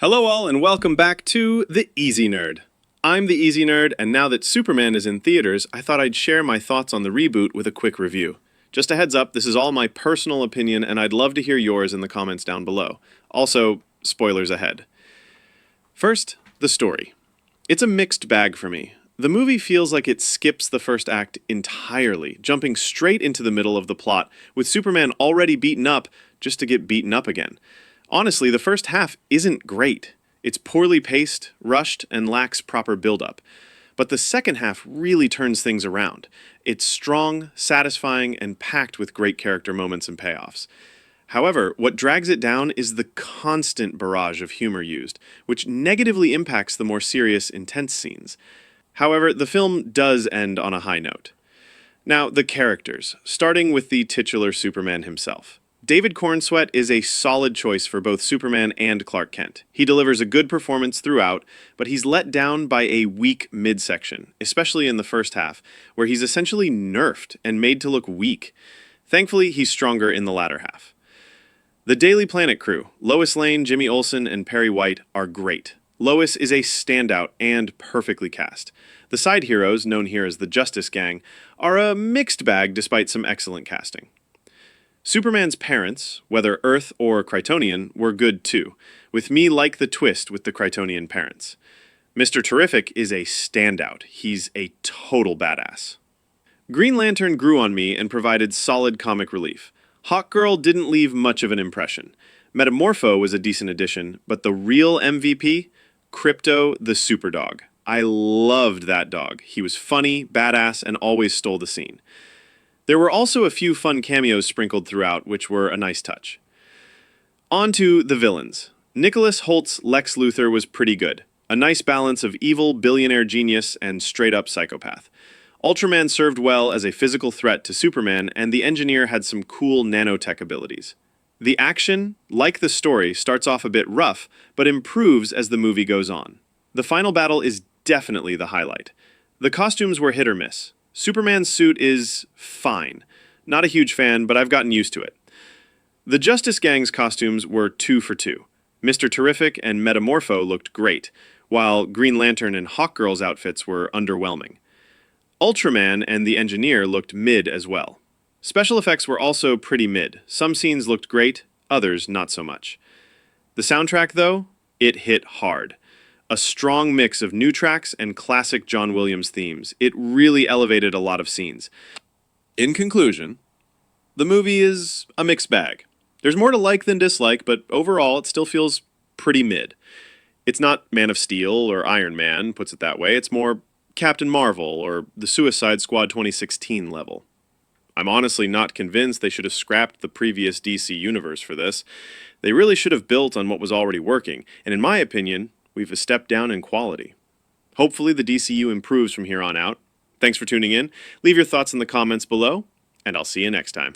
Hello all and welcome back to The Easy Nerd. I'm The Easy Nerd, and now that Superman is in theaters, I thought I'd share my thoughts on the reboot with a quick review. Just a heads up, this is all my personal opinion, and I'd love to hear yours in the comments down below. Also, spoilers ahead. First, the story. It's a mixed bag for me. The movie feels like it skips the first act entirely, jumping straight into the middle of the plot, with Superman already beaten up just to get beaten up again. Honestly, the first half isn't great. It's poorly paced, rushed, and lacks proper build-up. But the second half really turns things around. It's strong, satisfying, and packed with great character moments and payoffs. However, what drags it down is the constant barrage of humor used, which negatively impacts the more serious, intense scenes. However, the film does end on a high note. Now, the characters, starting with the titular Superman himself. David Cornsweet is a solid choice for both Superman and Clark Kent. He delivers a good performance throughout, but he's let down by a weak midsection, especially in the first half, where he's essentially nerfed and made to look weak. Thankfully, he's stronger in the latter half. The Daily Planet crew, Lois Lane, Jimmy Olsen, and Perry White, are great. Lois is a standout and perfectly cast. The side heroes, known here as the Justice Gang, are a mixed bag despite some excellent casting. Superman's parents, whether Earth or Kryptonian, were good too, with me like the twist with the Kryptonian parents. Mr. Terrific is a standout. He's a total badass. Green Lantern grew on me and provided solid comic relief. Hawkgirl didn't leave much of an impression. Metamorpho was a decent addition, but the real MVP? Krypto the Superdog. I loved that dog. He was funny, badass, and always stole the scene. There were also a few fun cameos sprinkled throughout, which were a nice touch. On to the villains. Nicholas Holt's Lex Luthor was pretty good. A nice balance of evil, billionaire genius, and straight-up psychopath. Ultraman served well as a physical threat to Superman, and the Engineer had some cool nanotech abilities. The action, like the story, starts off a bit rough, but improves as the movie goes on. The final battle is definitely the highlight. The costumes were hit or miss. Superman's suit is fine. Not a huge fan, but I've gotten used to it. The Justice Gang's costumes were 2 for 2. Mr. Terrific and Metamorpho looked great, while Green Lantern and Hawkgirl's outfits were underwhelming. Ultraman and the Engineer looked mid as well. Special effects were also pretty mid. Some scenes looked great, others not so much. The soundtrack, though, it hit hard. A strong mix of new tracks and classic John Williams themes. It really elevated a lot of scenes. In conclusion, the movie is a mixed bag. There's more to like than dislike, but overall it still feels pretty mid. It's not Man of Steel or Iron Man, puts it that way. It's more Captain Marvel or the Suicide Squad 2016 level. I'm honestly not convinced they should have scrapped the previous DC universe for this. They really should have built on what was already working, and in my opinion, we've a step down in quality. Hopefully the DCU improves from here on out. Thanks for tuning in. Leave your thoughts in the comments below, and I'll see you next time.